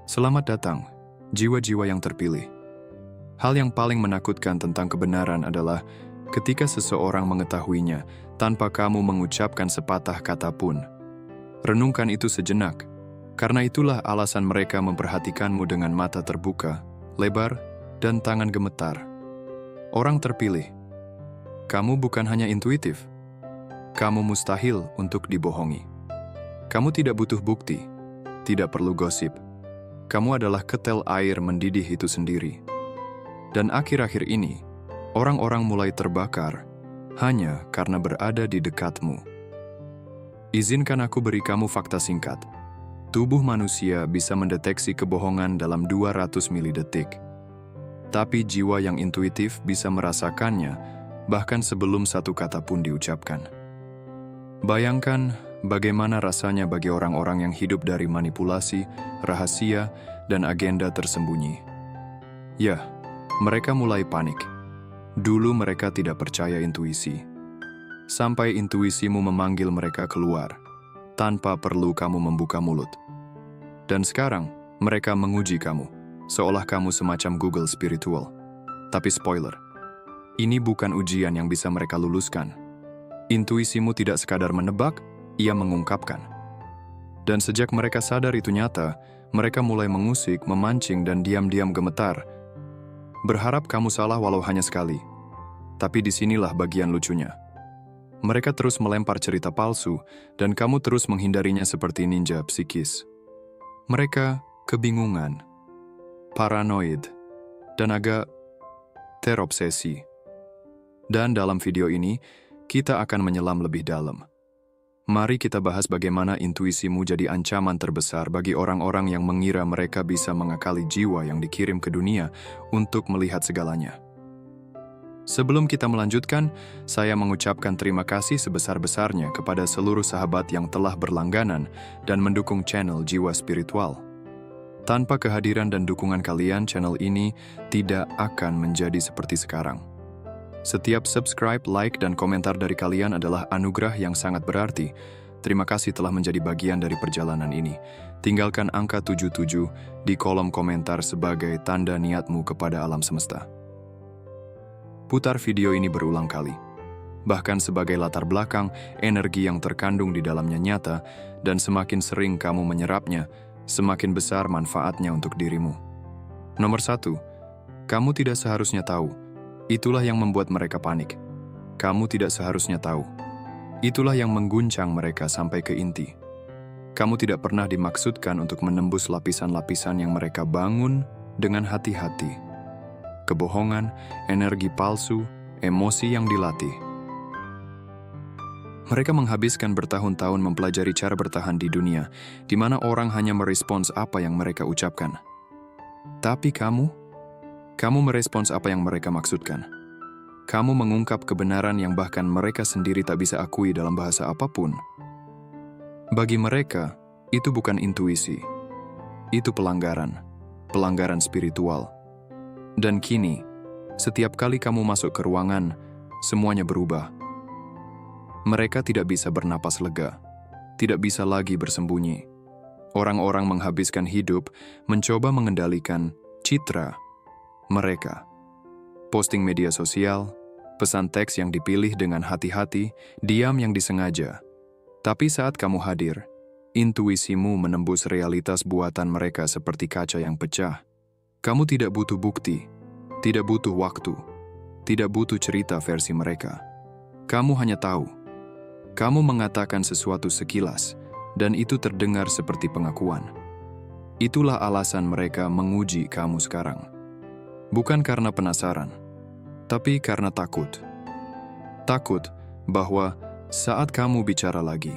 Selamat datang, jiwa-jiwa yang terpilih. Hal yang paling menakutkan tentang kebenaran adalah ketika seseorang mengetahuinya tanpa kamu mengucapkan sepatah kata pun. Renungkan itu sejenak, karena itulah alasan mereka memperhatikanmu dengan mata terbuka, lebar, dan tangan gemetar. Orang terpilih, kamu bukan hanya intuitif, kamu mustahil untuk dibohongi. Kamu tidak butuh bukti, tidak perlu gosip. Kamu adalah ketel air mendidih itu sendiri. Dan akhir-akhir ini, orang-orang mulai terbakar hanya karena berada di dekatmu. Izinkan aku beri kamu fakta singkat. Tubuh manusia bisa mendeteksi kebohongan dalam 200 milidetik. Tapi jiwa yang intuitif bisa merasakannya bahkan sebelum satu kata pun diucapkan. Bayangkan bagaimana rasanya bagi orang-orang yang hidup dari manipulasi, rahasia, dan agenda tersembunyi. Ya, mereka mulai panik. Dulu mereka tidak percaya intuisi. Sampai intuisimu memanggil mereka keluar, tanpa perlu kamu membuka mulut. Dan sekarang, mereka menguji kamu, seolah kamu semacam Google spiritual. Tapi spoiler, ini bukan ujian yang bisa mereka luluskan. Intuisimu tidak sekadar menebak, ia mengungkapkan. Dan sejak mereka sadar itu nyata, mereka mulai mengusik, memancing, dan diam-diam gemetar. Berharap kamu salah walau hanya sekali. Tapi disinilah bagian lucunya. Mereka terus melempar cerita palsu, dan kamu terus menghindarinya seperti ninja psikis. Mereka kebingungan, paranoid, dan agak terobsesi. Dan dalam video ini, kita akan menyelam lebih dalam. Mari kita bahas bagaimana intuisimu jadi ancaman terbesar bagi orang-orang yang mengira mereka bisa mengakali jiwa yang dikirim ke dunia untuk melihat segalanya. Sebelum kita melanjutkan, saya mengucapkan terima kasih sebesar-besarnya kepada seluruh sahabat yang telah berlangganan dan mendukung channel Jiwa Spiritual. Tanpa kehadiran dan dukungan kalian, channel ini tidak akan menjadi seperti sekarang. Setiap subscribe, like, dan komentar dari kalian adalah anugerah yang sangat berarti. Terima kasih telah menjadi bagian dari perjalanan ini. Tinggalkan angka 77 di kolom komentar sebagai tanda niatmu kepada alam semesta. Putar video ini berulang kali. Bahkan sebagai latar belakang, energi yang terkandung di dalamnya nyata, dan semakin sering kamu menyerapnya, semakin besar manfaatnya untuk dirimu. Nomor 1, kamu tidak seharusnya tahu. Itulah yang membuat mereka panik. Kamu tidak seharusnya tahu. Itulah yang mengguncang mereka sampai ke inti. Kamu tidak pernah dimaksudkan untuk menembus lapisan-lapisan yang mereka bangun dengan hati-hati. Kebohongan, energi palsu, emosi yang dilatih. Mereka menghabiskan bertahun-tahun mempelajari cara bertahan di dunia, di mana orang hanya merespons apa yang mereka ucapkan. Tapi kamu merespons apa yang mereka maksudkan. Kamu mengungkap kebenaran yang bahkan mereka sendiri tak bisa akui dalam bahasa apapun. Bagi mereka, itu bukan intuisi. Itu pelanggaran spiritual. Dan kini, setiap kali kamu masuk ke ruangan, semuanya berubah. Mereka tidak bisa bernapas lega, tidak bisa lagi bersembunyi. Orang-orang menghabiskan hidup mencoba mengendalikan citra mereka. Posting media sosial, pesan teks yang dipilih dengan hati-hati, diam yang disengaja. Tapi saat kamu hadir, intuisimu menembus realitas buatan mereka seperti kaca yang pecah. Kamu tidak butuh bukti, tidak butuh waktu, tidak butuh cerita versi mereka. Kamu hanya tahu. Kamu mengatakan sesuatu sekilas, dan itu terdengar seperti pengakuan. Itulah alasan mereka menguji kamu sekarang. Bukan karena penasaran, tapi karena takut. Takut bahwa saat kamu bicara lagi,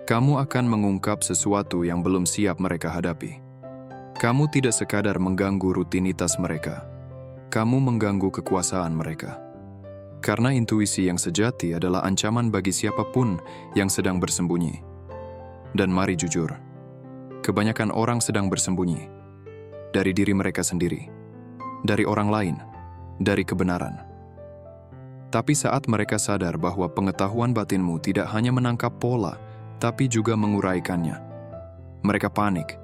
kamu akan mengungkap sesuatu yang belum siap mereka hadapi. Kamu tidak sekadar mengganggu rutinitas mereka, kamu mengganggu kekuasaan mereka. Karena intuisi yang sejati adalah ancaman bagi siapapun yang sedang bersembunyi. Dan mari jujur, kebanyakan orang sedang bersembunyi dari diri mereka sendiri, dari orang lain, dari kebenaran. Tapi saat mereka sadar bahwa pengetahuan batinmu tidak hanya menangkap pola, tapi juga menguraikannya, mereka panik.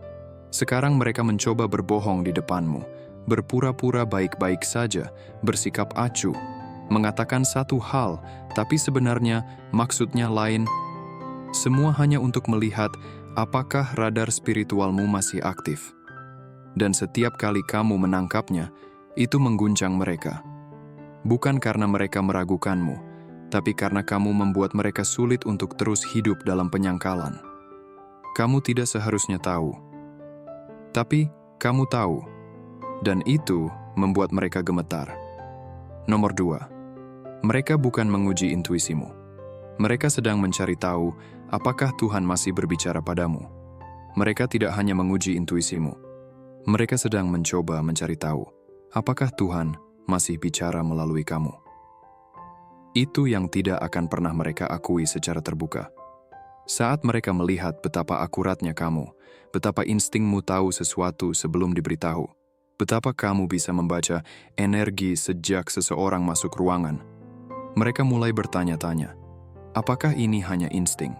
Sekarang mereka mencoba berbohong di depanmu, berpura-pura baik-baik saja, bersikap acuh, mengatakan satu hal, tapi sebenarnya maksudnya lain. Semua hanya untuk melihat apakah radar spiritualmu masih aktif. Dan setiap kali kamu menangkapnya, itu mengguncang mereka. Bukan karena mereka meragukanmu, tapi karena kamu membuat mereka sulit untuk terus hidup dalam penyangkalan. Kamu tidak seharusnya tahu. Tapi kamu tahu. Dan itu membuat mereka gemetar. Nomor 2. Mereka bukan menguji intuisimu. Mereka sedang mencari tahu apakah Tuhan masih berbicara padamu. Mereka tidak hanya menguji intuisimu. Mereka sedang mencoba mencari tahu apakah Tuhan masih bicara melalui kamu. Itu yang tidak akan pernah mereka akui secara terbuka. Saat mereka melihat betapa akuratnya kamu, betapa instingmu tahu sesuatu sebelum diberitahu, betapa kamu bisa membaca energi sejak seseorang masuk ruangan, mereka mulai bertanya-tanya, apakah ini hanya insting?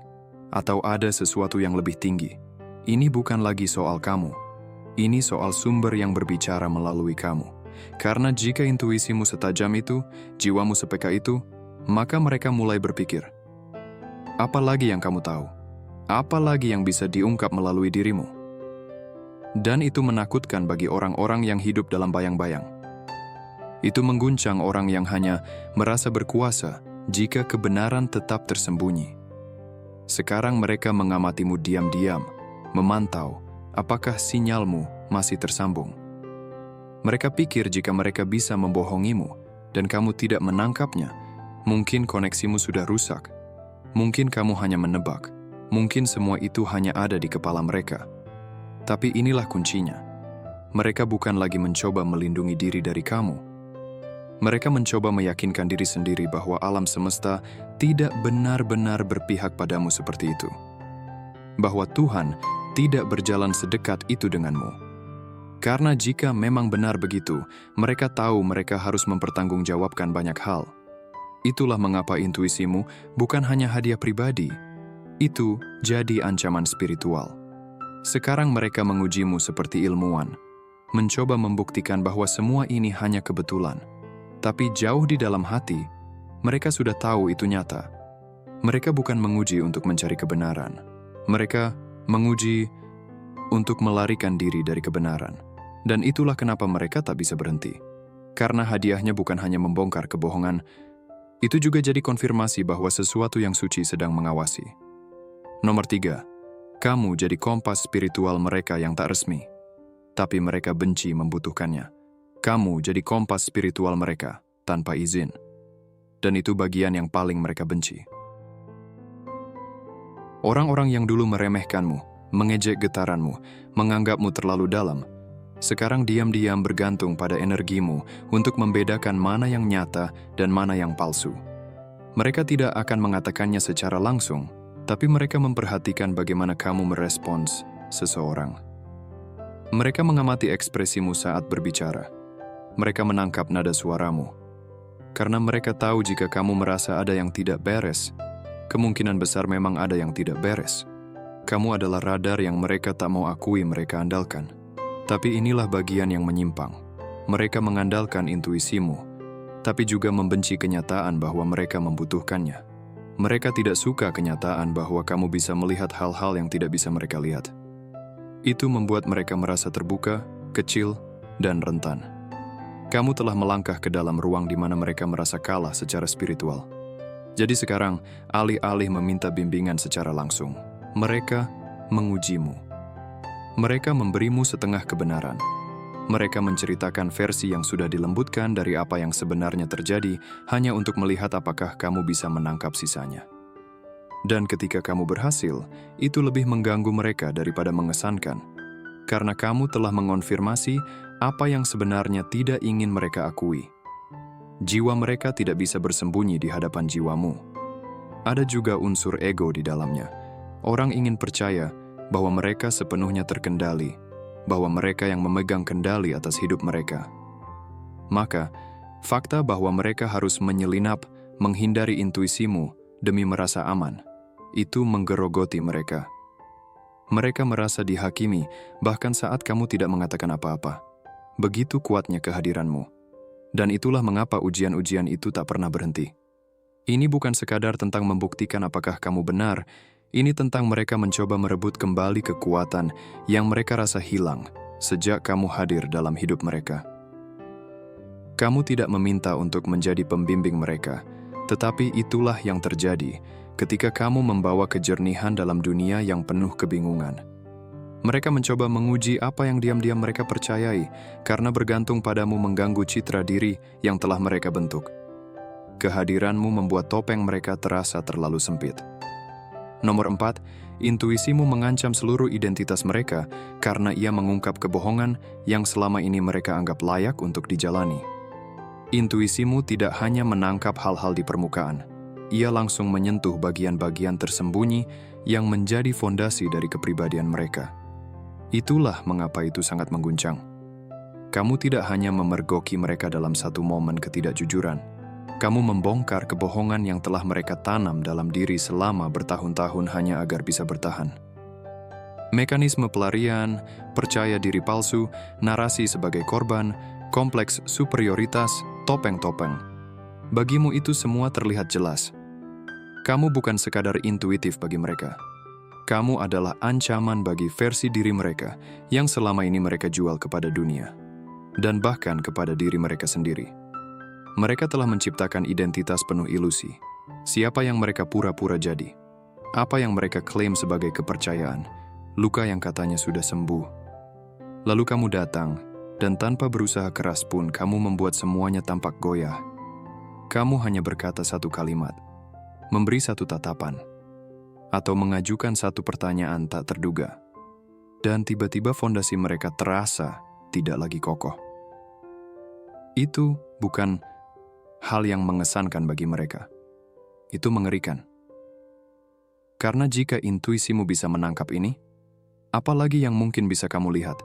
Atau ada sesuatu yang lebih tinggi? Ini bukan lagi soal kamu. Ini soal sumber yang berbicara melalui kamu. Karena jika intuisimu setajam itu, jiwamu sepeka itu, maka mereka mulai berpikir, apa lagi yang kamu tahu? Apa lagi yang bisa diungkap melalui dirimu? Dan itu menakutkan bagi orang-orang yang hidup dalam bayang-bayang. Itu mengguncang orang yang hanya merasa berkuasa jika kebenaran tetap tersembunyi. Sekarang mereka mengamatimu diam-diam, memantau apakah sinyalmu masih tersambung. Mereka pikir jika mereka bisa membohongimu dan kamu tidak menangkapnya, mungkin koneksimu sudah rusak. Mungkin kamu hanya menebak. Mungkin semua itu hanya ada di kepala mereka. Tapi inilah kuncinya. Mereka bukan lagi mencoba melindungi diri dari kamu. Mereka mencoba meyakinkan diri sendiri bahwa alam semesta tidak benar-benar berpihak padamu seperti itu. Bahwa Tuhan tidak berjalan sedekat itu denganmu. Karena jika memang benar begitu, mereka tahu mereka harus mempertanggungjawabkan banyak hal. Itulah mengapa intuisimu bukan hanya hadiah pribadi, itu jadi ancaman spiritual. Sekarang mereka mengujimu seperti ilmuwan, mencoba membuktikan bahwa semua ini hanya kebetulan. Tapi jauh di dalam hati, mereka sudah tahu itu nyata. Mereka bukan menguji untuk mencari kebenaran. Mereka menguji untuk melarikan diri dari kebenaran. Dan itulah kenapa mereka tak bisa berhenti. Karena hadiahnya bukan hanya membongkar kebohongan, itu juga jadi konfirmasi bahwa sesuatu yang suci sedang mengawasi. Nomor 3, kamu jadi kompas spiritual mereka yang tak resmi. Tapi mereka benci membutuhkannya. Kamu jadi kompas spiritual mereka tanpa izin. Dan itu bagian yang paling mereka benci. Orang-orang yang dulu meremehkanmu, mengejek getaranmu, menganggapmu terlalu dalam, sekarang diam-diam bergantung pada energimu untuk membedakan mana yang nyata dan mana yang palsu. Mereka tidak akan mengatakannya secara langsung, tapi mereka memperhatikan bagaimana kamu merespons seseorang. Mereka mengamati ekspresimu saat berbicara. Mereka menangkap nada suaramu. Karena mereka tahu jika kamu merasa ada yang tidak beres, kemungkinan besar memang ada yang tidak beres. Kamu adalah radar yang mereka tak mau akui mereka andalkan. Tapi inilah bagian yang menyimpang. Mereka mengandalkan intuisimu, tapi juga membenci kenyataan bahwa mereka membutuhkannya. Mereka tidak suka kenyataan bahwa kamu bisa melihat hal-hal yang tidak bisa mereka lihat. Itu membuat mereka merasa terbuka, kecil, dan rentan. Kamu telah melangkah ke dalam ruang di mana mereka merasa kalah secara spiritual. Jadi sekarang, alih-alih meminta bimbingan secara langsung, mereka mengujimu. Mereka memberimu setengah kebenaran. Mereka menceritakan versi yang sudah dilembutkan dari apa yang sebenarnya terjadi hanya untuk melihat apakah kamu bisa menangkap sisanya. Dan ketika kamu berhasil, itu lebih mengganggu mereka daripada mengesankan. Karena kamu telah mengonfirmasi apa yang sebenarnya tidak ingin mereka akui. Jiwa mereka tidak bisa bersembunyi di hadapan jiwamu. Ada juga unsur ego di dalamnya. Orang ingin percaya bahwa mereka sepenuhnya terkendali, bahwa mereka yang memegang kendali atas hidup mereka. Maka, fakta bahwa mereka harus menyelinap, menghindari intuisimu demi merasa aman, itu menggerogoti mereka. Mereka merasa dihakimi, bahkan saat kamu tidak mengatakan apa-apa. Begitu kuatnya kehadiranmu. Dan itulah mengapa ujian-ujian itu tak pernah berhenti. Ini bukan sekadar tentang membuktikan apakah kamu benar, ini tentang mereka mencoba merebut kembali kekuatan yang mereka rasa hilang sejak kamu hadir dalam hidup mereka. Kamu tidak meminta untuk menjadi pembimbing mereka, tetapi itulah yang terjadi ketika kamu membawa kejernihan dalam dunia yang penuh kebingungan. Mereka mencoba menguji apa yang diam-diam mereka percayai, karena bergantung padamu mengganggu citra diri yang telah mereka bentuk. Kehadiranmu membuat topeng mereka terasa terlalu sempit. Nomor 4, intuisimu mengancam seluruh identitas mereka karena ia mengungkap kebohongan yang selama ini mereka anggap layak untuk dijalani. Intuisimu tidak hanya menangkap hal-hal di permukaan, ia langsung menyentuh bagian-bagian tersembunyi yang menjadi fondasi dari kepribadian mereka. Itulah mengapa itu sangat mengguncang. Kamu tidak hanya memergoki mereka dalam satu momen ketidakjujuran, kamu membongkar kebohongan yang telah mereka tanam dalam diri selama bertahun-tahun hanya agar bisa bertahan. Mekanisme pelarian, percaya diri palsu, narasi sebagai korban, kompleks superioritas, topeng-topeng. Bagimu itu semua terlihat jelas. Kamu bukan sekadar intuitif bagi mereka. Kamu adalah ancaman bagi versi diri mereka yang selama ini mereka jual kepada dunia, dan bahkan kepada diri mereka sendiri. Mereka telah menciptakan identitas penuh ilusi. Siapa yang mereka pura-pura jadi? Apa yang mereka klaim sebagai kepercayaan? Luka yang katanya sudah sembuh. Lalu kamu datang, dan tanpa berusaha keras pun kamu membuat semuanya tampak goyah. Kamu hanya berkata satu kalimat, memberi satu tatapan, atau mengajukan satu pertanyaan tak terduga. Dan tiba-tiba fondasi mereka terasa tidak lagi kokoh. Itu bukan hal yang mengesankan bagi mereka. Itu mengerikan. Karena jika intuisimu bisa menangkap ini, apalagi yang mungkin bisa kamu lihat?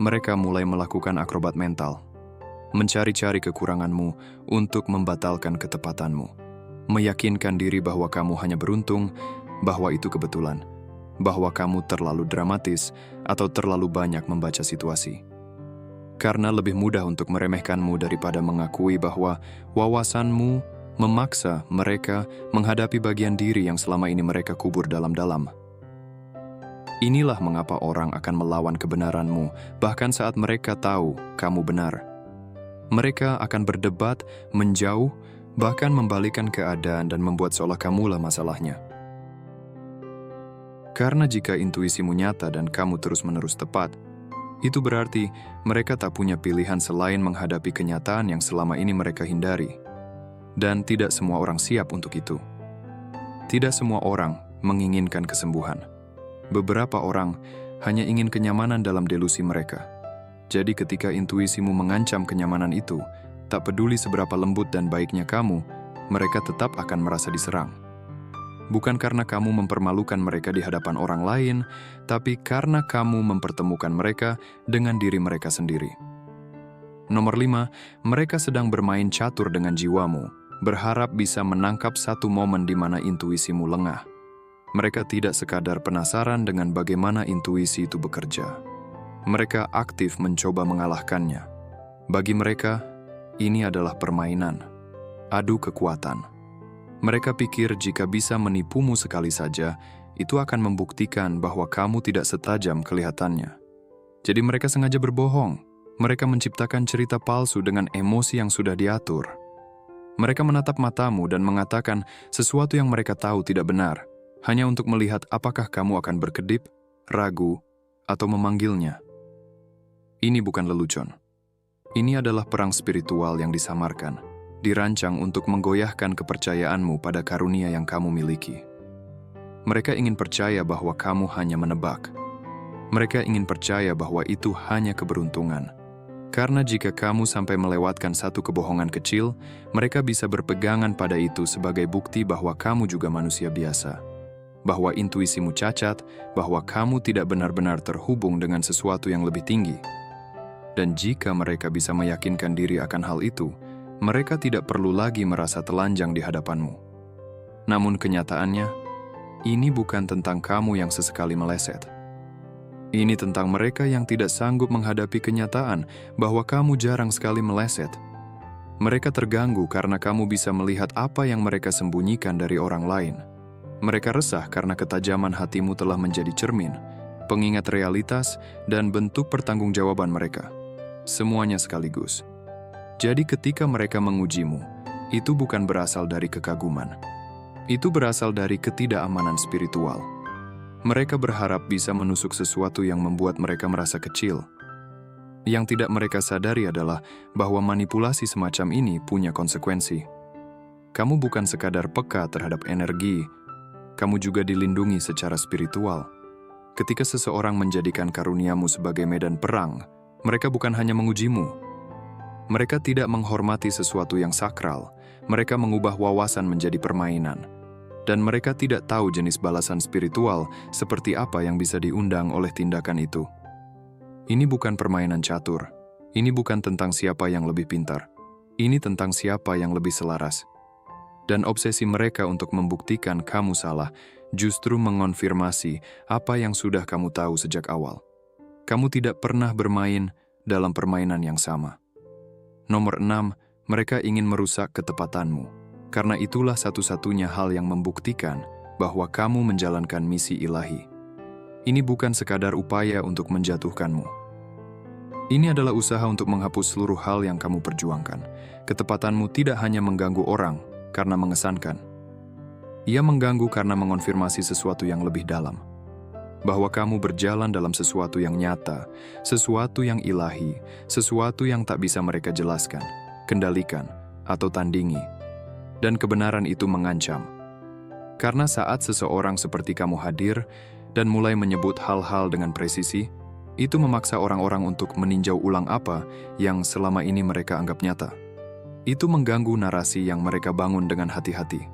Mereka mulai melakukan akrobat mental, mencari-cari kekuranganmu untuk membatalkan ketepatanmu, meyakinkan diri bahwa kamu hanya beruntung, bahwa itu kebetulan, bahwa kamu terlalu dramatis atau terlalu banyak membaca situasi. Karena lebih mudah untuk meremehkanmu daripada mengakui bahwa wawasanmu memaksa mereka menghadapi bagian diri yang selama ini mereka kubur dalam-dalam. Inilah mengapa orang akan melawan kebenaranmu, bahkan saat mereka tahu kamu benar. Mereka akan berdebat, menjauh, bahkan membalikkan keadaan dan membuat seolah kamulah masalahnya. Karena jika intuisimu nyata dan kamu terus-menerus tepat, itu berarti mereka tak punya pilihan selain menghadapi kenyataan yang selama ini mereka hindari. Dan tidak semua orang siap untuk itu. Tidak semua orang menginginkan kesembuhan. Beberapa orang hanya ingin kenyamanan dalam delusi mereka. Jadi ketika intuisimu mengancam kenyamanan itu, tak peduli seberapa lembut dan baiknya kamu, mereka tetap akan merasa diserang. Bukan karena kamu mempermalukan mereka di hadapan orang lain, tapi karena kamu mempertemukan mereka dengan diri mereka sendiri. Nomor 5, mereka sedang bermain catur dengan jiwamu, berharap bisa menangkap satu momen di mana intuisimu lengah. Mereka tidak sekadar penasaran dengan bagaimana intuisi itu bekerja. Mereka aktif mencoba mengalahkannya. Bagi mereka, ini adalah permainan, adu kekuatan. Mereka pikir jika bisa menipumu sekali saja, itu akan membuktikan bahwa kamu tidak setajam kelihatannya. Jadi mereka sengaja berbohong. Mereka menciptakan cerita palsu dengan emosi yang sudah diatur. Mereka menatap matamu dan mengatakan sesuatu yang mereka tahu tidak benar, hanya untuk melihat apakah kamu akan berkedip, ragu, atau memanggilnya. Ini bukan lelucon. Ini adalah perang spiritual yang disamarkan, dirancang untuk menggoyahkan kepercayaanmu pada karunia yang kamu miliki. Mereka ingin percaya bahwa kamu hanya menebak. Mereka ingin percaya bahwa itu hanya keberuntungan. Karena jika kamu sampai melewatkan satu kebohongan kecil, mereka bisa berpegangan pada itu sebagai bukti bahwa kamu juga manusia biasa. Bahwa intuisimu cacat, bahwa kamu tidak benar-benar terhubung dengan sesuatu yang lebih tinggi. Dan jika mereka bisa meyakinkan diri akan hal itu, mereka tidak perlu lagi merasa telanjang di hadapanmu. Namun kenyataannya, Ini bukan tentang kamu yang sesekali meleset. Ini tentang mereka yang tidak sanggup menghadapi kenyataan bahwa kamu jarang sekali meleset. Mereka terganggu karena kamu bisa melihat apa yang mereka sembunyikan dari orang lain. Mereka resah karena ketajaman hatimu telah menjadi cermin, pengingat realitas, dan bentuk pertanggungjawaban mereka. Semuanya sekaligus. Jadi ketika mereka mengujimu, itu bukan berasal dari kekaguman. Itu berasal dari ketidakamanan spiritual. Mereka berharap bisa menusuk sesuatu yang membuat mereka merasa kecil. Yang tidak mereka sadari adalah bahwa manipulasi semacam ini punya konsekuensi. Kamu bukan sekadar peka terhadap energi, kamu juga dilindungi secara spiritual. Ketika seseorang menjadikan karuniamu sebagai medan perang, mereka bukan hanya mengujimu. Mereka tidak menghormati sesuatu yang sakral, mereka mengubah wawasan menjadi permainan. Dan mereka tidak tahu jenis balasan spiritual seperti apa yang bisa diundang oleh tindakan itu. Ini bukan permainan catur. Ini bukan tentang siapa yang lebih pintar. Ini tentang siapa yang lebih selaras. Dan obsesi mereka untuk membuktikan kamu salah justru mengonfirmasi apa yang sudah kamu tahu sejak awal. Kamu tidak pernah bermain dalam permainan yang sama. Nomor 6, mereka ingin merusak ketepatanmu. Karena itulah satu-satunya hal yang membuktikan bahwa kamu menjalankan misi ilahi. Ini bukan sekadar upaya untuk menjatuhkanmu. Ini adalah usaha untuk menghapus seluruh hal yang kamu perjuangkan. Ketepatanmu tidak hanya mengganggu orang karena mengesankan. Ia mengganggu karena mengonfirmasi sesuatu yang lebih dalam. Bahwa kamu berjalan dalam sesuatu yang nyata, sesuatu yang ilahi, sesuatu yang tak bisa mereka jelaskan, kendalikan, atau tandingi. Dan kebenaran itu mengancam. Karena saat seseorang seperti kamu hadir dan mulai menyebut hal-hal dengan presisi, itu memaksa orang-orang untuk meninjau ulang apa yang selama ini mereka anggap nyata. Itu mengganggu narasi yang mereka bangun dengan hati-hati.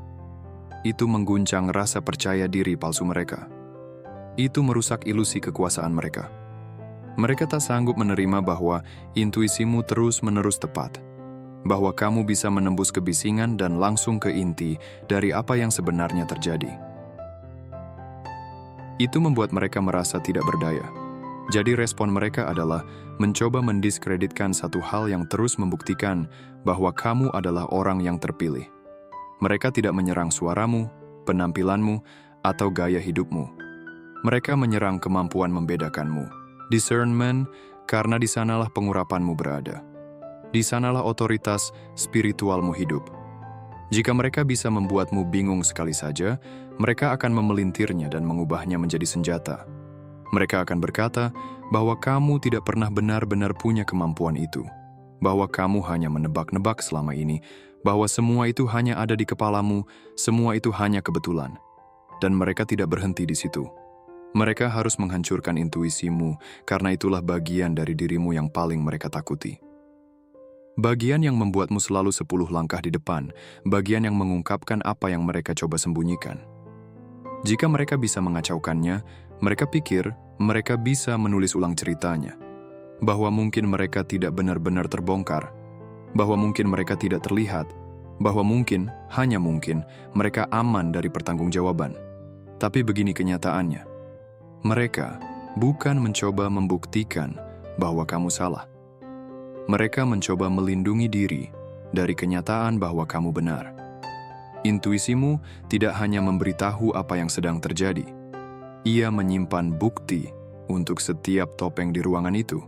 Itu mengguncang rasa percaya diri palsu mereka. Itu merusak ilusi kekuasaan mereka. Mereka tak sanggup menerima bahwa intuisimu terus-menerus tepat. Bahwa kamu bisa menembus kebisingan dan langsung ke inti dari apa yang sebenarnya terjadi. Itu membuat mereka merasa tidak berdaya. Jadi respon mereka adalah mencoba mendiskreditkan satu hal yang terus membuktikan bahwa kamu adalah orang yang terpilih. Mereka tidak menyerang suaramu, penampilanmu, atau gaya hidupmu. Mereka menyerang kemampuan membedakanmu. Discernment, karena di sanalah pengurapanmu berada. Di sanalah otoritas spiritualmu hidup. Jika mereka bisa membuatmu bingung sekali saja, mereka akan memelintirnya dan mengubahnya menjadi senjata. Mereka akan berkata bahwa kamu tidak pernah benar-benar punya kemampuan itu, bahwa kamu hanya menebak-nebak selama ini, bahwa semua itu hanya ada di kepalamu, semua itu hanya kebetulan. Dan mereka tidak berhenti di situ. Mereka harus menghancurkan intuisimu, karena itulah bagian dari dirimu yang paling mereka takuti. Bagian yang membuatmu selalu 10 langkah di depan, bagian yang mengungkapkan apa yang mereka coba sembunyikan. Jika mereka bisa mengacaukannya, mereka pikir mereka bisa menulis ulang ceritanya. Bahwa mungkin mereka tidak benar-benar terbongkar. Bahwa mungkin mereka tidak terlihat. Bahwa mungkin, hanya mungkin, mereka aman dari pertanggungjawaban. Tapi begini kenyataannya. Mereka bukan mencoba membuktikan bahwa kamu salah. Mereka mencoba melindungi diri dari kenyataan bahwa kamu benar. Intuisimu tidak hanya memberitahu apa yang sedang terjadi. Ia menyimpan bukti untuk setiap topeng di ruangan itu.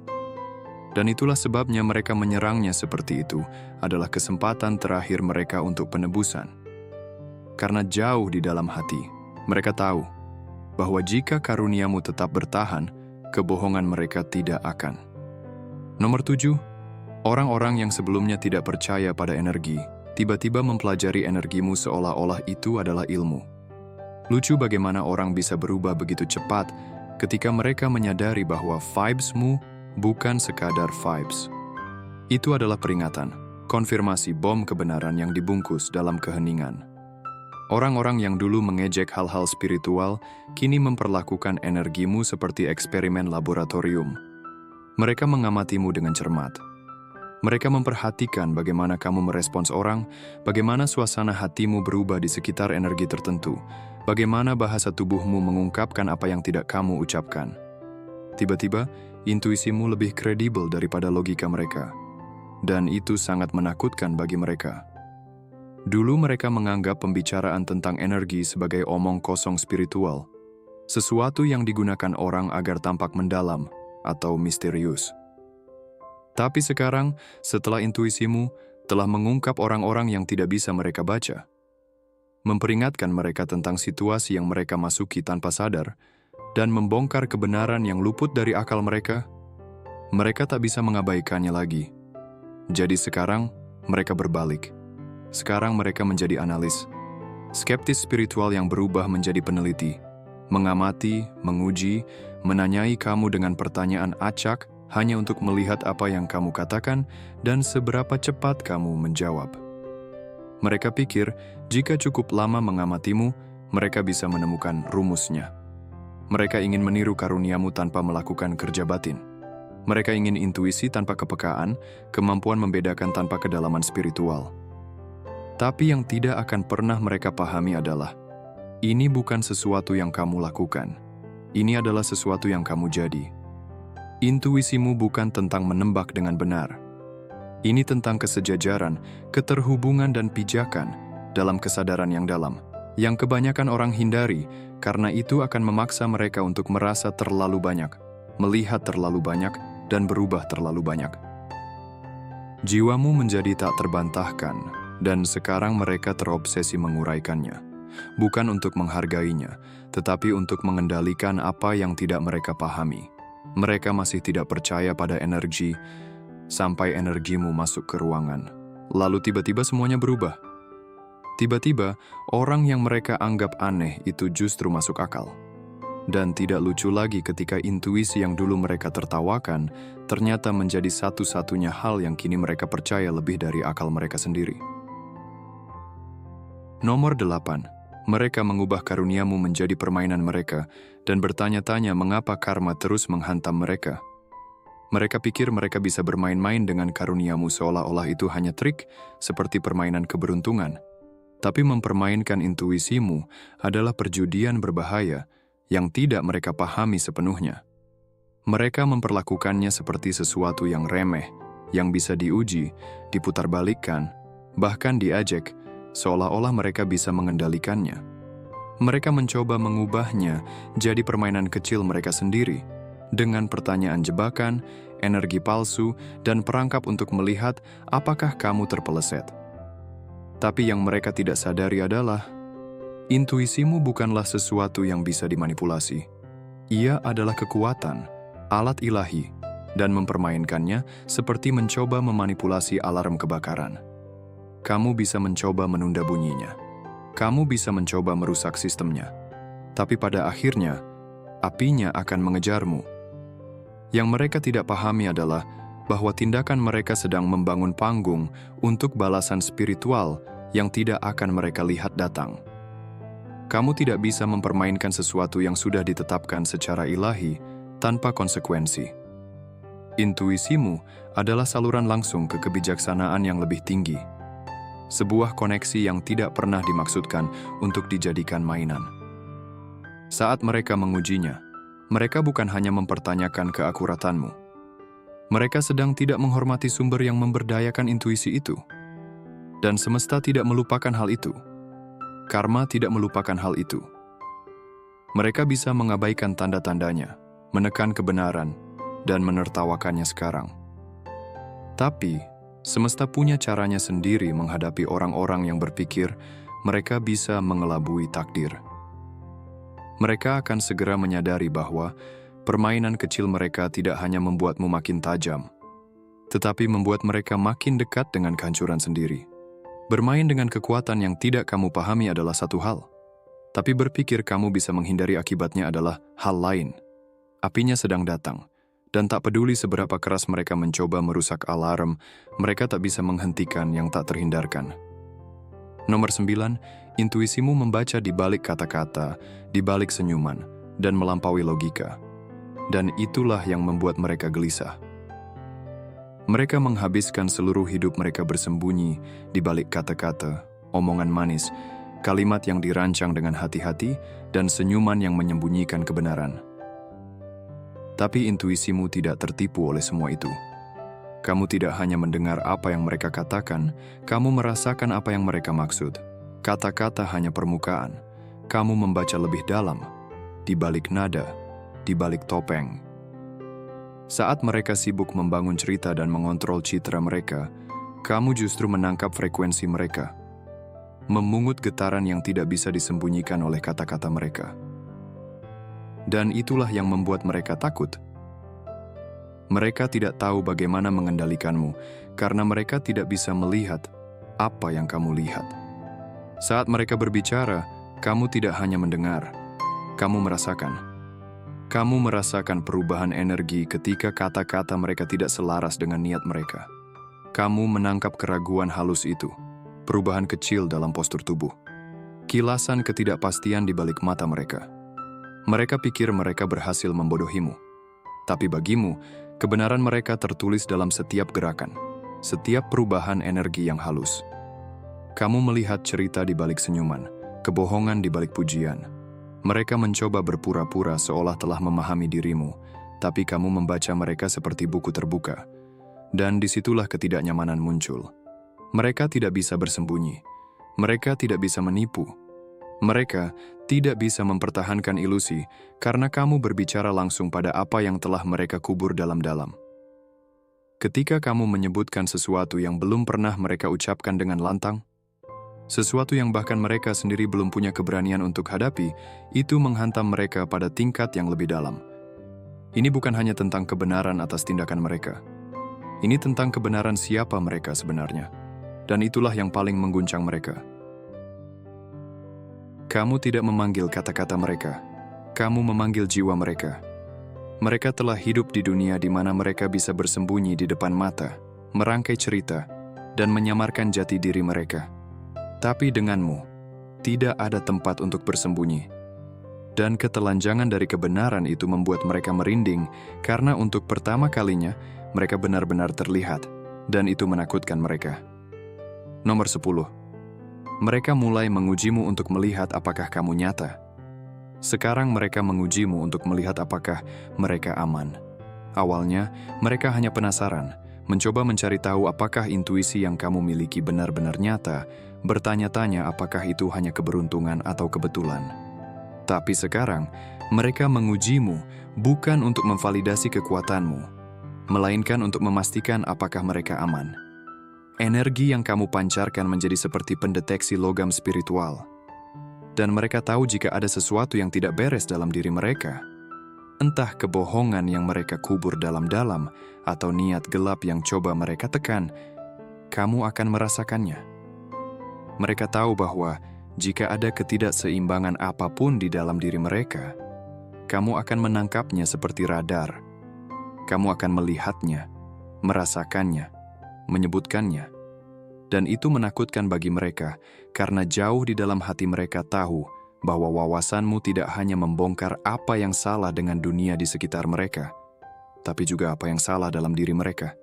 Dan itulah sebabnya mereka menyerangnya seperti itu adalah kesempatan terakhir mereka untuk penebusan. Karena jauh di dalam hati, mereka tahu bahwa jika karuniamu tetap bertahan, kebohongan mereka tidak akan. Nomor 7, orang-orang yang sebelumnya tidak percaya pada energi, tiba-tiba mempelajari energimu seolah-olah itu adalah ilmu. Lucu bagaimana orang bisa berubah begitu cepat ketika mereka menyadari bahwa vibes-mu bukan sekadar vibes. Itu adalah peringatan, konfirmasi bom kebenaran yang dibungkus dalam keheningan. Orang-orang yang dulu mengejek hal-hal spiritual, kini memperlakukan energimu seperti eksperimen laboratorium. Mereka mengamatimu dengan cermat. Mereka memperhatikan bagaimana kamu merespons orang, bagaimana suasana hatimu berubah di sekitar energi tertentu. Bagaimana bahasa tubuhmu mengungkapkan apa yang tidak kamu ucapkan. Tiba-tiba, intuisimu lebih kredibel daripada logika mereka. Dan itu sangat menakutkan bagi mereka. Dulu mereka menganggap pembicaraan tentang energi sebagai omong kosong spiritual, sesuatu yang digunakan orang agar tampak mendalam atau misterius. Tapi sekarang, setelah intuisimu telah mengungkap orang-orang yang tidak bisa mereka baca, memperingatkan mereka tentang situasi yang mereka masuki tanpa sadar, dan membongkar kebenaran yang luput dari akal mereka tak bisa mengabaikannya lagi. Jadi sekarang, mereka berbalik. Sekarang mereka menjadi analis. Skeptis spiritual yang berubah menjadi peneliti. Mengamati, menguji, menanyai kamu dengan pertanyaan acak hanya untuk melihat apa yang kamu katakan dan seberapa cepat kamu menjawab. Mereka pikir, jika cukup lama mengamatimu, mereka bisa menemukan rumusnya. Mereka ingin meniru karuniamu tanpa melakukan kerja batin. Mereka ingin intuisi tanpa kepekaan, kemampuan membedakan tanpa kedalaman spiritual. Tapi yang tidak akan pernah mereka pahami adalah, ini bukan sesuatu yang kamu lakukan. Ini adalah sesuatu yang kamu jadi. Intuisimu bukan tentang menembak dengan benar. Ini tentang kesejajaran, keterhubungan dan pijakan dalam kesadaran yang dalam, yang kebanyakan orang hindari karena itu akan memaksa mereka untuk merasa terlalu banyak, melihat terlalu banyak, dan berubah terlalu banyak. Jiwamu menjadi tak terbantahkan, dan sekarang mereka terobsesi menguraikannya. Bukan untuk menghargainya, tetapi untuk mengendalikan apa yang tidak mereka pahami. Mereka masih tidak percaya pada energi, sampai energimu masuk ke ruangan. Lalu tiba-tiba semuanya berubah. Tiba-tiba, orang yang mereka anggap aneh itu justru masuk akal. Dan tidak lucu lagi ketika intuisi yang dulu mereka tertawakan, ternyata menjadi satu-satunya hal yang kini mereka percaya lebih dari akal mereka sendiri. Nomor 8. Mereka mengubah karuniamu menjadi permainan mereka dan bertanya-tanya mengapa karma terus menghantam mereka. Mereka pikir mereka bisa bermain-main dengan karuniamu seolah-olah itu hanya trik seperti permainan keberuntungan. Tapi mempermainkan intuisimu adalah perjudian berbahaya yang tidak mereka pahami sepenuhnya. Mereka memperlakukannya seperti sesuatu yang remeh, yang bisa diuji, diputarbalikkan, bahkan diajak, seolah-olah mereka bisa mengendalikannya. Mereka mencoba mengubahnya jadi permainan kecil mereka sendiri, dengan pertanyaan jebakan, energi palsu, dan perangkap untuk melihat apakah kamu terpeleset. Tapi yang mereka tidak sadari adalah, intuisimu bukanlah sesuatu yang bisa dimanipulasi. Ia adalah kekuatan, alat ilahi, dan mempermainkannya seperti mencoba memanipulasi alarm kebakaran. Kamu bisa mencoba menunda bunyinya. Kamu bisa mencoba merusak sistemnya. Tapi pada akhirnya, apinya akan mengejarmu. Yang mereka tidak pahami adalah bahwa tindakan mereka sedang membangun panggung untuk balasan spiritual yang tidak akan mereka lihat datang. Kamu tidak bisa mempermainkan sesuatu yang sudah ditetapkan secara ilahi tanpa konsekuensi. Intuisimu adalah saluran langsung ke kebijaksanaan yang lebih tinggi. Sebuah koneksi yang tidak pernah dimaksudkan untuk dijadikan mainan. Saat mereka mengujinya, mereka bukan hanya mempertanyakan keakuratanmu. Mereka sedang tidak menghormati sumber yang memberdayakan intuisi itu. Dan semesta tidak melupakan hal itu. Karma tidak melupakan hal itu. Mereka bisa mengabaikan tanda-tandanya, menekan kebenaran, dan menertawakannya sekarang. Tapi, semesta punya caranya sendiri menghadapi orang-orang yang berpikir mereka bisa mengelabui takdir. Mereka akan segera menyadari bahwa permainan kecil mereka tidak hanya membuatmu makin tajam, tetapi membuat mereka makin dekat dengan kehancuran sendiri. Bermain dengan kekuatan yang tidak kamu pahami adalah satu hal, tapi berpikir kamu bisa menghindari akibatnya adalah hal lain. Apinya sedang datang. Dan tak peduli seberapa keras mereka mencoba merusak alarm, mereka tak bisa menghentikan yang tak terhindarkan. Nomor 9, intuisimu membaca di balik kata-kata, di balik senyuman, dan melampaui logika. Dan itulah yang membuat mereka gelisah. Mereka menghabiskan seluruh hidup mereka bersembunyi di balik kata-kata, omongan manis, kalimat yang dirancang dengan hati-hati, dan senyuman yang menyembunyikan kebenaran. Tapi intuisimu tidak tertipu oleh semua itu. Kamu tidak hanya mendengar apa yang mereka katakan, kamu merasakan apa yang mereka maksud. Kata-kata hanya permukaan. Kamu membaca lebih dalam, di balik nada, di balik topeng. Saat mereka sibuk membangun cerita dan mengontrol citra mereka, kamu justru menangkap frekuensi mereka, memungut getaran yang tidak bisa disembunyikan oleh kata-kata mereka. Dan itulah yang membuat mereka takut. Mereka tidak tahu bagaimana mengendalikanmu, karena mereka tidak bisa melihat apa yang kamu lihat. Saat mereka berbicara, kamu tidak hanya mendengar, kamu merasakan. Kamu merasakan perubahan energi ketika kata-kata mereka tidak selaras dengan niat mereka. Kamu menangkap keraguan halus itu, perubahan kecil dalam postur tubuh, kilasan ketidakpastian di balik mata mereka. Mereka pikir mereka berhasil membodohimu. Tapi bagimu, kebenaran mereka tertulis dalam setiap gerakan, setiap perubahan energi yang halus. Kamu melihat cerita di balik senyuman, kebohongan di balik pujian. Mereka mencoba berpura-pura seolah telah memahami dirimu, tapi kamu membaca mereka seperti buku terbuka. Dan disitulah ketidaknyamanan muncul. Mereka tidak bisa bersembunyi. Mereka tidak bisa menipu. Mereka tidak bisa mempertahankan ilusi karena kamu berbicara langsung pada apa yang telah mereka kubur dalam-dalam. Ketika kamu menyebutkan sesuatu yang belum pernah mereka ucapkan dengan lantang, sesuatu yang bahkan mereka sendiri belum punya keberanian untuk hadapi, itu menghantam mereka pada tingkat yang lebih dalam. Ini bukan hanya tentang kebenaran atas tindakan mereka. Ini tentang kebenaran siapa mereka sebenarnya. Dan itulah yang paling mengguncang mereka. Kamu tidak memanggil kata-kata mereka. Kamu memanggil jiwa mereka. Mereka telah hidup di dunia di mana mereka bisa bersembunyi di depan mata, merangkai cerita, dan menyamarkan jati diri mereka. Tapi denganmu, tidak ada tempat untuk bersembunyi. Dan ketelanjangan dari kebenaran itu membuat mereka merinding karena untuk pertama kalinya mereka benar-benar terlihat, dan itu menakutkan mereka. Nomor 10. Mereka mulai mengujimu untuk melihat apakah kamu nyata. Sekarang mereka mengujimu untuk melihat apakah mereka aman. Awalnya, mereka hanya penasaran, mencoba mencari tahu apakah intuisi yang kamu miliki benar-benar nyata, bertanya-tanya apakah itu hanya keberuntungan atau kebetulan. Tapi sekarang, mereka mengujimu bukan untuk memvalidasi kekuatanmu, melainkan untuk memastikan apakah mereka aman. Energi yang kamu pancarkan menjadi seperti pendeteksi logam spiritual. Dan mereka tahu jika ada sesuatu yang tidak beres dalam diri mereka. Entah kebohongan yang mereka kubur dalam-dalam atau niat gelap yang coba mereka tekan, kamu akan merasakannya. Mereka tahu bahwa jika ada ketidakseimbangan apapun di dalam diri mereka, kamu akan menangkapnya seperti radar. Kamu akan melihatnya, merasakannya, menyebutkannya. Dan itu menakutkan bagi mereka, karena jauh di dalam hati mereka tahu bahwa wawasanmu tidak hanya membongkar apa yang salah dengan dunia di sekitar mereka, tapi juga apa yang salah dalam diri mereka.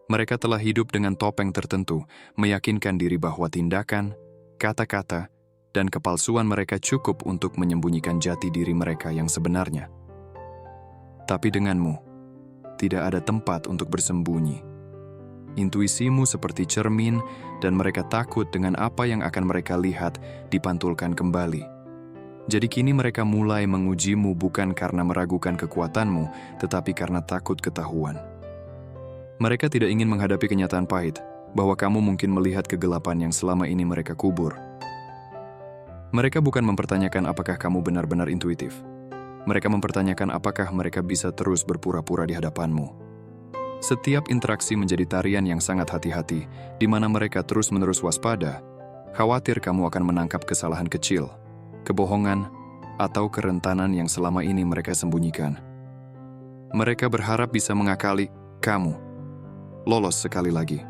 Mereka telah hidup dengan topeng tertentu, meyakinkan diri bahwa tindakan, kata-kata, dan kepalsuan mereka cukup untuk menyembunyikan jati diri mereka yang sebenarnya. Tapi denganmu, tidak ada tempat untuk bersembunyi. Intuisimu seperti cermin, dan mereka takut dengan apa yang akan mereka lihat dipantulkan kembali. Jadi kini mereka mulai mengujimu bukan karena meragukan kekuatanmu, tetapi karena takut ketahuan. Mereka tidak ingin menghadapi kenyataan pahit, bahwa kamu mungkin melihat kegelapan yang selama ini mereka kubur. Mereka bukan mempertanyakan apakah kamu benar-benar intuitif. Mereka mempertanyakan apakah mereka bisa terus berpura-pura di hadapanmu. Setiap interaksi menjadi tarian yang sangat hati-hati, di mana mereka terus-menerus waspada, khawatir kamu akan menangkap kesalahan kecil, kebohongan, atau kerentanan yang selama ini mereka sembunyikan. Mereka berharap bisa mengakali kamu, lolos sekali lagi.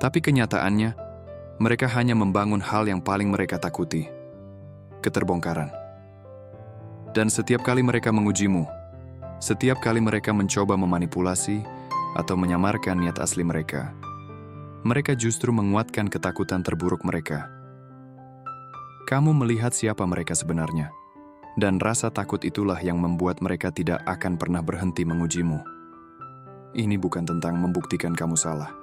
Tapi kenyataannya, mereka hanya membangun hal yang paling mereka takuti, keterbongkaran. Dan setiap kali mereka mengujimu, setiap kali mereka mencoba memanipulasi atau menyamarkan niat asli mereka, mereka justru menguatkan ketakutan terburuk mereka. Kamu melihat siapa mereka sebenarnya. Dan rasa takut itulah yang membuat mereka tidak akan pernah berhenti mengujimu. Ini bukan tentang membuktikan kamu salah.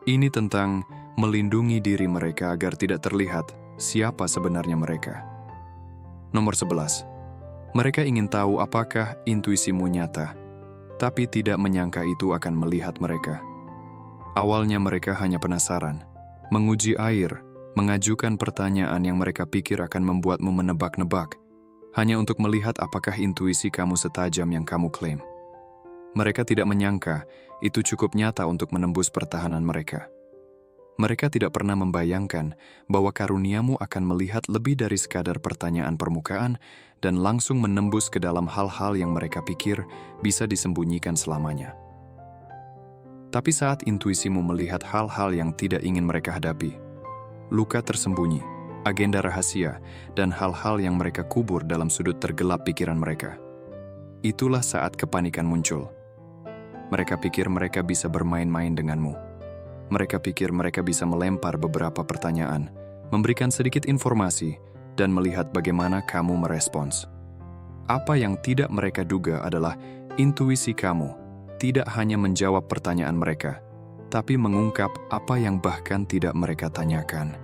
Ini tentang melindungi diri mereka agar tidak terlihat siapa sebenarnya mereka. Nomor 11. Mereka ingin tahu apakah intuisimu nyata, tapi tidak menyangka itu akan melihat mereka. Awalnya mereka hanya penasaran, menguji air, mengajukan pertanyaan yang mereka pikir akan membuatmu menebak-nebak, hanya untuk melihat apakah intuisi kamu setajam yang kamu klaim. Mereka tidak menyangka itu cukup nyata untuk menembus pertahanan mereka. Mereka tidak pernah membayangkan bahwa karuniamu akan melihat lebih dari sekadar pertanyaan permukaan dan langsung menembus ke dalam hal-hal yang mereka pikir bisa disembunyikan selamanya. Tapi saat intuisimu melihat hal-hal yang tidak ingin mereka hadapi, luka tersembunyi, agenda rahasia, dan hal-hal yang mereka kubur dalam sudut tergelap pikiran mereka, itulah saat kepanikan muncul. Mereka pikir mereka bisa bermain-main denganmu. Mereka pikir mereka bisa melempar beberapa pertanyaan, memberikan sedikit informasi, dan melihat bagaimana kamu merespons. Apa yang tidak mereka duga adalah intuisi kamu tidak hanya menjawab pertanyaan mereka, tapi mengungkap apa yang bahkan tidak mereka tanyakan.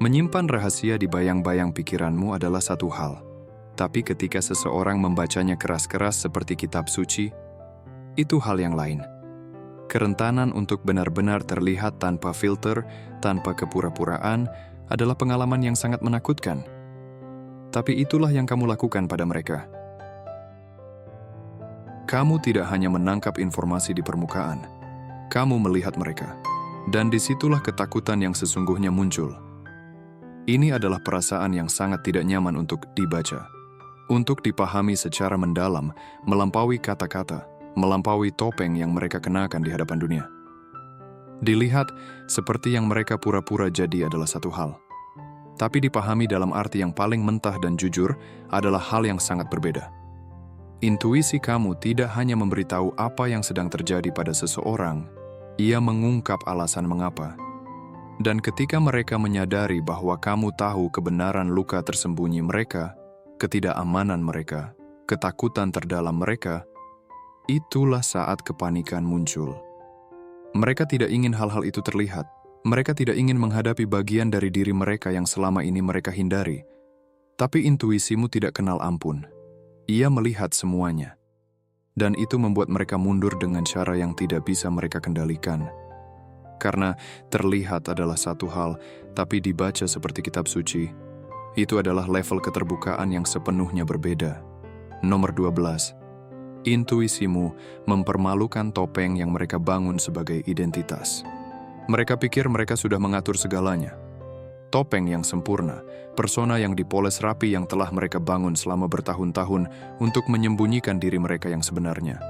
Menyimpan rahasia di bayang-bayang pikiranmu adalah satu hal, tapi ketika seseorang membacanya keras-keras seperti kitab suci, itu hal yang lain. Kerentanan untuk benar-benar terlihat tanpa filter, tanpa kepura-puraan, adalah pengalaman yang sangat menakutkan. Tapi itulah yang kamu lakukan pada mereka. Kamu tidak hanya menangkap informasi di permukaan, kamu melihat mereka. Dan disitulah ketakutan yang sesungguhnya muncul. Ini adalah perasaan yang sangat tidak nyaman untuk dibaca, untuk dipahami secara mendalam, melampaui kata-kata, melampaui topeng yang mereka kenakan di hadapan dunia. Dilihat seperti yang mereka pura-pura jadi adalah satu hal. Tapi dipahami dalam arti yang paling mentah dan jujur adalah hal yang sangat berbeda. Intuisi kamu tidak hanya memberitahu apa yang sedang terjadi pada seseorang, ia mengungkap alasan mengapa. Dan ketika mereka menyadari bahwa kamu tahu kebenaran luka tersembunyi mereka, ketidakamanan mereka, ketakutan terdalam mereka, itulah saat kepanikan muncul. Mereka tidak ingin hal-hal itu terlihat. Mereka tidak ingin menghadapi bagian dari diri mereka yang selama ini mereka hindari. Tapi intuisimu tidak kenal ampun. Ia melihat semuanya. Dan itu membuat mereka mundur dengan cara yang tidak bisa mereka kendalikan. Karena terlihat adalah satu hal, tapi dibaca seperti kitab suci, itu adalah level keterbukaan yang sepenuhnya berbeda. Nomor 12. Intuisimu mempermalukan topeng yang mereka bangun sebagai identitas. Mereka pikir mereka sudah mengatur segalanya. Topeng yang sempurna, persona yang dipoles rapi yang telah mereka bangun selama bertahun-tahun untuk menyembunyikan diri mereka yang sebenarnya.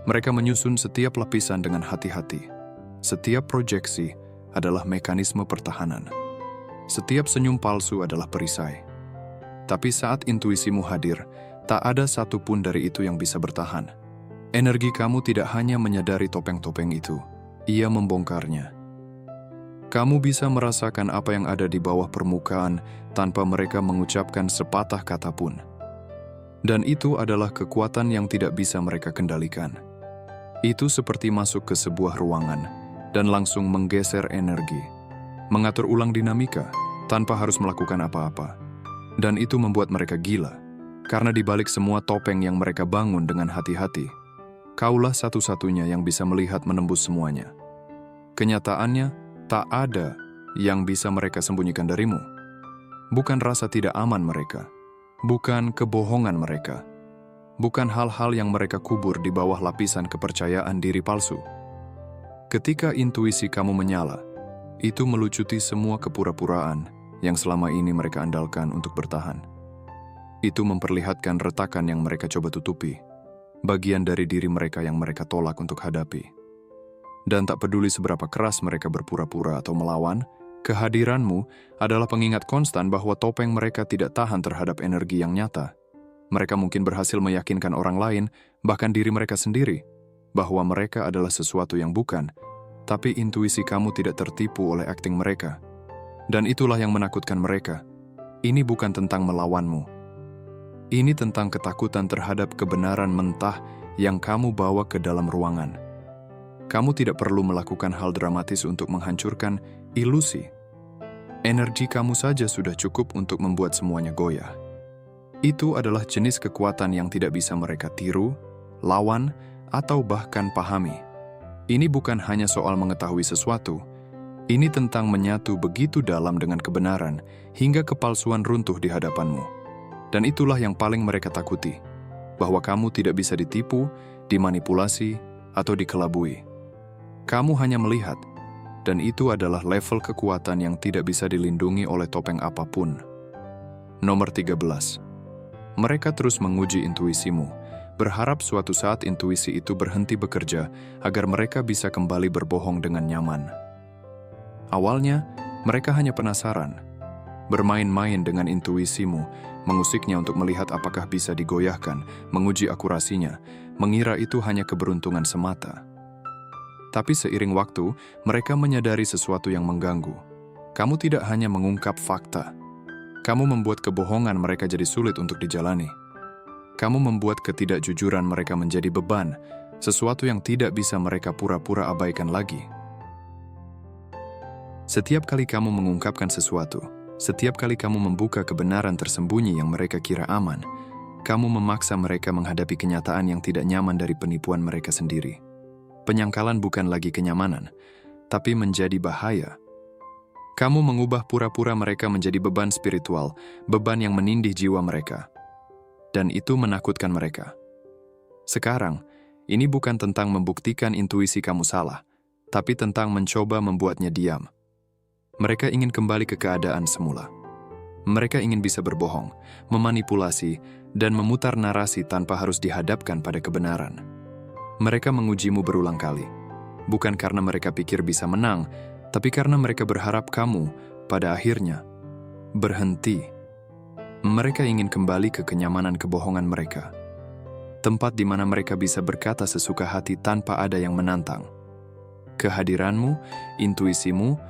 Mereka menyusun setiap lapisan dengan hati-hati. Setiap proyeksi adalah mekanisme pertahanan. Setiap senyum palsu adalah perisai. Tapi saat intuisimu hadir, tak ada satupun dari itu yang bisa bertahan. Energi kamu tidak hanya menyadari topeng-topeng itu, ia membongkarnya. Kamu bisa merasakan apa yang ada di bawah permukaan tanpa mereka mengucapkan sepatah kata pun. Dan itu adalah kekuatan yang tidak bisa mereka kendalikan. Itu seperti masuk ke sebuah ruangan dan langsung menggeser energi, mengatur ulang dinamika tanpa harus melakukan apa-apa. Dan itu membuat mereka gila. Karena di balik semua topeng yang mereka bangun dengan hati-hati, kaulah satu-satunya yang bisa melihat menembus semuanya. Kenyataannya, tak ada yang bisa mereka sembunyikan darimu. Bukan rasa tidak aman mereka, bukan kebohongan mereka, bukan hal-hal yang mereka kubur di bawah lapisan kepercayaan diri palsu. Ketika intuisi kamu menyala, itu melucuti semua kepura-puraan yang selama ini mereka andalkan untuk bertahan. Itu memperlihatkan retakan yang mereka coba tutupi, bagian dari diri mereka yang mereka tolak untuk hadapi. Dan tak peduli seberapa keras mereka berpura-pura atau melawan, kehadiranmu adalah pengingat konstan bahwa topeng mereka tidak tahan terhadap energi yang nyata. Mereka mungkin berhasil meyakinkan orang lain, bahkan diri mereka sendiri, bahwa mereka adalah sesuatu yang bukan, tapi intuisi kamu tidak tertipu oleh akting mereka. Dan itulah yang menakutkan mereka. Ini bukan tentang melawanmu. Ini tentang ketakutan terhadap kebenaran mentah yang kamu bawa ke dalam ruangan. Kamu tidak perlu melakukan hal dramatis untuk menghancurkan ilusi. Energi kamu saja sudah cukup untuk membuat semuanya goyah. Itu adalah jenis kekuatan yang tidak bisa mereka tiru, lawan, atau bahkan pahami. Ini bukan hanya soal mengetahui sesuatu. Ini tentang menyatu begitu dalam dengan kebenaran hingga kepalsuan runtuh di hadapanmu. Dan itulah yang paling mereka takuti, bahwa kamu tidak bisa ditipu, dimanipulasi, atau dikelabui. Kamu hanya melihat, dan itu adalah level kekuatan yang tidak bisa dilindungi oleh topeng apapun. Nomor 13. Mereka terus menguji intuisimu, berharap suatu saat intuisi itu berhenti bekerja agar mereka bisa kembali berbohong dengan nyaman. Awalnya, mereka hanya penasaran, bermain-main dengan intuisimu, mengusiknya untuk melihat apakah bisa digoyahkan, menguji akurasinya, mengira itu hanya keberuntungan semata. Tapi seiring waktu, mereka menyadari sesuatu yang mengganggu. Kamu tidak hanya mengungkap fakta. Kamu membuat kebohongan mereka jadi sulit untuk dijalani. Kamu membuat ketidakjujuran mereka menjadi beban, sesuatu yang tidak bisa mereka pura-pura abaikan lagi. Setiap kali kamu mengungkapkan sesuatu, setiap kali kamu membuka kebenaran tersembunyi yang mereka kira aman, kamu memaksa mereka menghadapi kenyataan yang tidak nyaman dari penipuan mereka sendiri. Penyangkalan bukan lagi kenyamanan, tapi menjadi bahaya. Kamu mengubah pura-pura mereka menjadi beban spiritual, beban yang menindih jiwa mereka. Dan itu menakutkan mereka. Sekarang, ini bukan tentang membuktikan intuisi kamu salah, tapi tentang mencoba membuatnya diam. Mereka ingin kembali ke keadaan semula. Mereka ingin bisa berbohong, memanipulasi, dan memutar narasi tanpa harus dihadapkan pada kebenaran. Mereka mengujimu berulang kali, bukan karena mereka pikir bisa menang, tapi karena mereka berharap kamu, pada akhirnya, berhenti. Mereka ingin kembali ke kenyamanan kebohongan mereka. Tempat di mana mereka bisa berkata sesuka hati tanpa ada yang menantang. Kehadiranmu, intuisimu,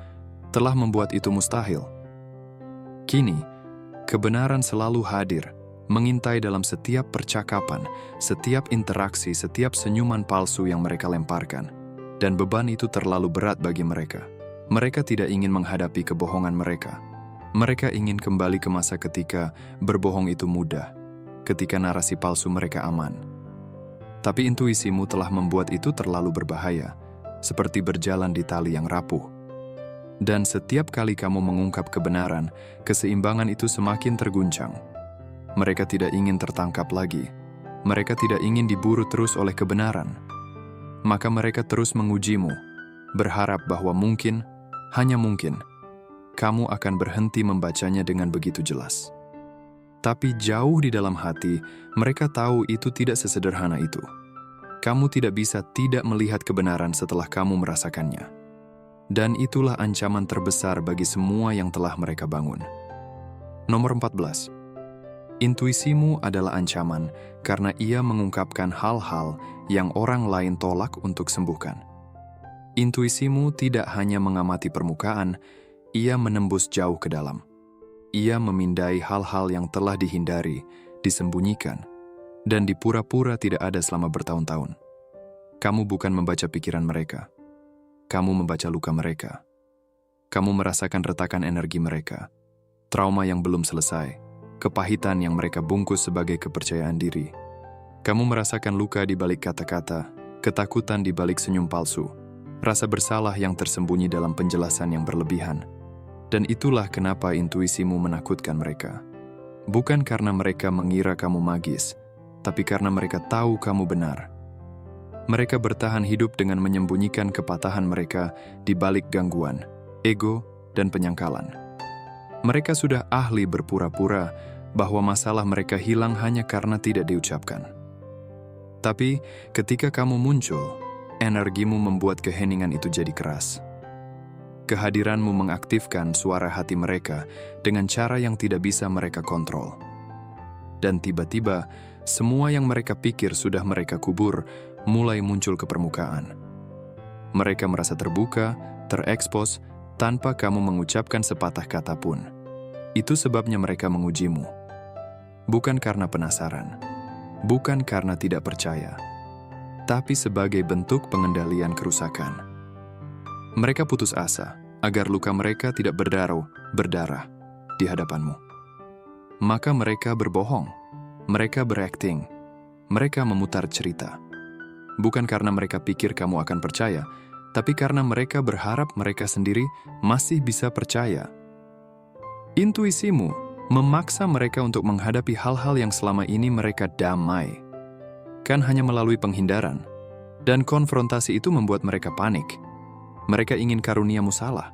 telah membuat itu mustahil. Kini, kebenaran selalu hadir, mengintai dalam setiap percakapan, setiap interaksi, setiap senyuman palsu yang mereka lemparkan. Dan beban itu terlalu berat bagi mereka. Mereka tidak ingin menghadapi kebohongan mereka. Mereka ingin kembali ke masa ketika berbohong itu mudah, ketika narasi palsu mereka aman. Tapi intuisimu telah membuat itu terlalu berbahaya, seperti berjalan di tali yang rapuh. Dan setiap kali kamu mengungkap kebenaran, keseimbangan itu semakin terguncang. Mereka tidak ingin tertangkap lagi. Mereka tidak ingin diburu terus oleh kebenaran. Maka mereka terus mengujimu, berharap bahwa mungkin, hanya mungkin, kamu akan berhenti membacanya dengan begitu jelas. Tapi jauh di dalam hati, mereka tahu itu tidak sesederhana itu. Kamu tidak bisa tidak melihat kebenaran setelah kamu merasakannya. Dan itulah ancaman terbesar bagi semua yang telah mereka bangun. Nomor 14. Intuisimu adalah ancaman karena ia mengungkapkan hal-hal yang orang lain tolak untuk sembuhkan. Intuisimu tidak hanya mengamati permukaan, ia menembus jauh ke dalam. Ia memindai hal-hal yang telah dihindari, disembunyikan, dan dipura-pura tidak ada selama bertahun-tahun. Kamu bukan membaca pikiran mereka. Kamu membaca luka mereka. Kamu merasakan retakan energi mereka, trauma yang belum selesai, kepahitan yang mereka bungkus sebagai kepercayaan diri. Kamu merasakan luka di balik kata-kata, ketakutan di balik senyum palsu, rasa bersalah yang tersembunyi dalam penjelasan yang berlebihan. Dan itulah kenapa intuisimu menakutkan mereka. Bukan karena mereka mengira kamu magis, tapi karena mereka tahu kamu benar. Mereka bertahan hidup dengan menyembunyikan kepatahan mereka di balik gangguan, ego, dan penyangkalan. Mereka sudah ahli berpura-pura bahwa masalah mereka hilang hanya karena tidak diucapkan. Tapi ketika kamu muncul, energimu membuat keheningan itu jadi keras. Kehadiranmu mengaktifkan suara hati mereka dengan cara yang tidak bisa mereka kontrol. Dan tiba-tiba, semua yang mereka pikir sudah mereka kubur mulai muncul ke permukaan. Mereka merasa terbuka, terekspos, tanpa kamu mengucapkan sepatah kata pun. Itu sebabnya mereka mengujimu. Bukan karena penasaran, bukan karena tidak percaya, tapi sebagai bentuk pengendalian kerusakan. Mereka putus asa agar luka mereka tidak berdarah di hadapanmu. Maka mereka berbohong, mereka berakting, mereka memutar cerita. Bukan karena mereka pikir kamu akan percaya, tapi karena mereka berharap mereka sendiri masih bisa percaya. Intuisimu memaksa mereka untuk menghadapi hal-hal yang selama ini mereka damai. Kan hanya melalui penghindaran. Dan konfrontasi itu membuat mereka panik. Mereka ingin karuniamu salah.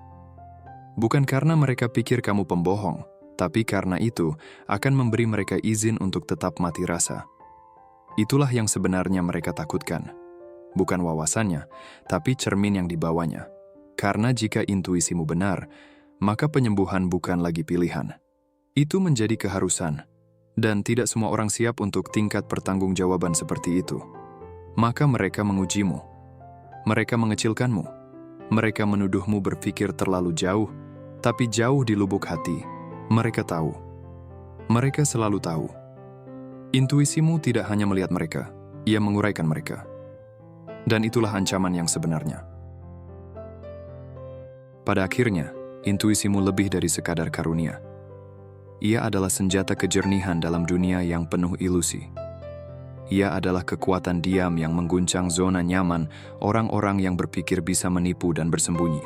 Bukan karena mereka pikir kamu pembohong, tapi karena itu akan memberi mereka izin untuk tetap mati rasa. Itulah yang sebenarnya mereka takutkan. Bukan wawasannya, tapi cermin yang dibawanya. Karena jika intuisimu benar, maka penyembuhan bukan lagi pilihan. Itu menjadi keharusan. Dan tidak semua orang siap untuk tingkat pertanggungjawaban seperti itu. Maka mereka mengujimu. Mereka mengecilkanmu. Mereka menuduhmu berpikir terlalu jauh, tapi jauh di lubuk hati. Mereka tahu. Mereka selalu tahu. Intuisimu tidak hanya melihat mereka, ia menguraikan mereka. Dan itulah ancaman yang sebenarnya. Pada akhirnya, intuisimu lebih dari sekadar karunia. Ia adalah senjata kejernihan dalam dunia yang penuh ilusi. Ia adalah kekuatan diam yang mengguncang zona nyaman orang-orang yang berpikir bisa menipu dan bersembunyi.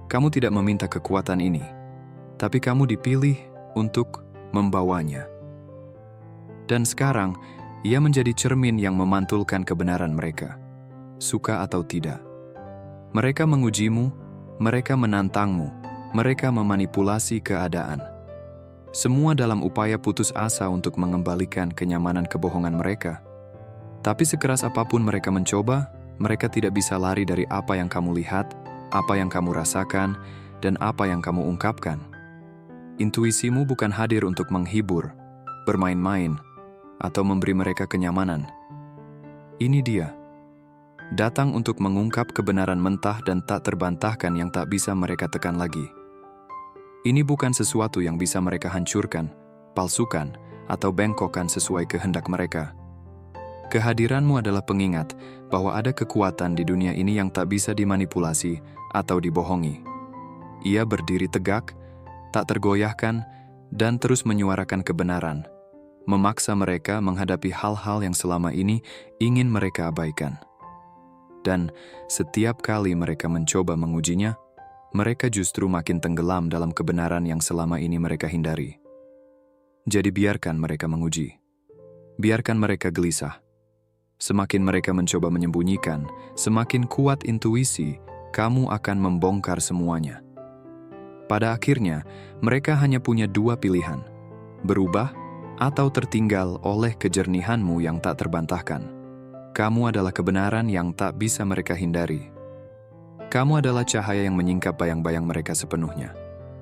Kamu tidak meminta kekuatan ini, tapi kamu dipilih untuk membawanya. Dan sekarang, ia menjadi cermin yang memantulkan kebenaran mereka, suka atau tidak. Mereka mengujimu, mereka menantangmu, mereka memanipulasi keadaan. Semua dalam upaya putus asa untuk mengembalikan kenyamanan kebohongan mereka. Tapi sekeras apapun mereka mencoba, mereka tidak bisa lari dari apa yang kamu lihat, apa yang kamu rasakan, dan apa yang kamu ungkapkan. Intuisimu bukan hadir untuk menghibur, bermain-main, atau memberi mereka kenyamanan. Ini dia. Datang untuk mengungkap kebenaran mentah dan tak terbantahkan yang tak bisa mereka tekan lagi. Ini bukan sesuatu yang bisa mereka hancurkan, palsukan, atau bengkokkan sesuai kehendak mereka. Kehadiranmu adalah pengingat bahwa ada kekuatan di dunia ini yang tak bisa dimanipulasi atau dibohongi. Ia berdiri tegak, tak tergoyahkan, dan terus menyuarakan kebenaran, memaksa mereka menghadapi hal-hal yang selama ini ingin mereka abaikan. Dan setiap kali mereka mencoba mengujinya, mereka justru makin tenggelam dalam kebenaran yang selama ini mereka hindari. Jadi biarkan mereka menguji. Biarkan mereka gelisah. Semakin mereka mencoba menyembunyikan, semakin kuat intuisi, kamu akan membongkar semuanya. Pada akhirnya, mereka hanya punya dua pilihan, berubah atau tertinggal oleh kejernihanmu yang tak terbantahkan. Kamu adalah kebenaran yang tak bisa mereka hindari. Kamu adalah cahaya yang menyingkap bayang-bayang mereka sepenuhnya.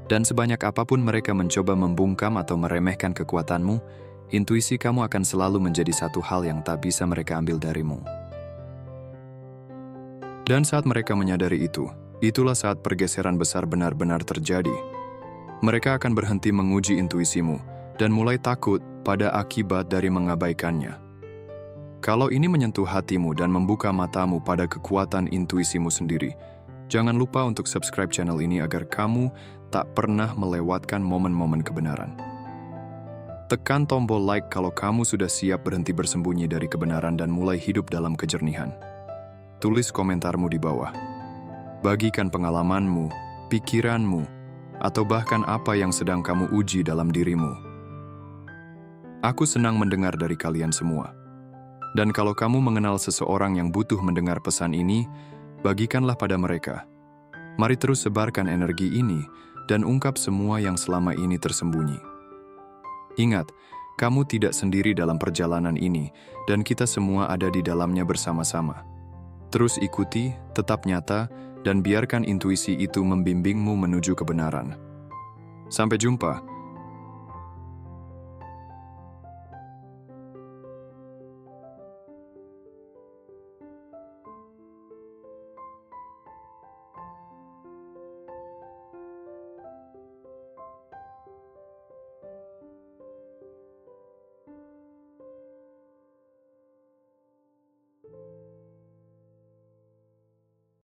Dan sebanyak apapun mereka mencoba membungkam atau meremehkan kekuatanmu, intuisi kamu akan selalu menjadi satu hal yang tak bisa mereka ambil darimu. Dan saat mereka menyadari itu, itulah saat pergeseran besar benar-benar terjadi. Mereka akan berhenti menguji intuisimu dan mulai takut pada akibat dari mengabaikannya. Kalau ini menyentuh hatimu dan membuka matamu pada kekuatan intuisimu sendiri, jangan lupa untuk subscribe channel ini agar kamu tak pernah melewatkan momen-momen kebenaran. Tekan tombol like kalau kamu sudah siap berhenti bersembunyi dari kebenaran dan mulai hidup dalam kejernihan. Tulis komentarmu di bawah. Bagikan pengalamanmu, pikiranmu, atau bahkan apa yang sedang kamu uji dalam dirimu. Aku senang mendengar dari kalian semua. Dan kalau kamu mengenal seseorang yang butuh mendengar pesan ini, bagikanlah pada mereka. Mari terus sebarkan energi ini dan ungkap semua yang selama ini tersembunyi. Ingat, kamu tidak sendiri dalam perjalanan ini, dan kita semua ada di dalamnya bersama-sama. Terus ikuti, tetap nyata, dan biarkan intuisi itu membimbingmu menuju kebenaran. Sampai jumpa.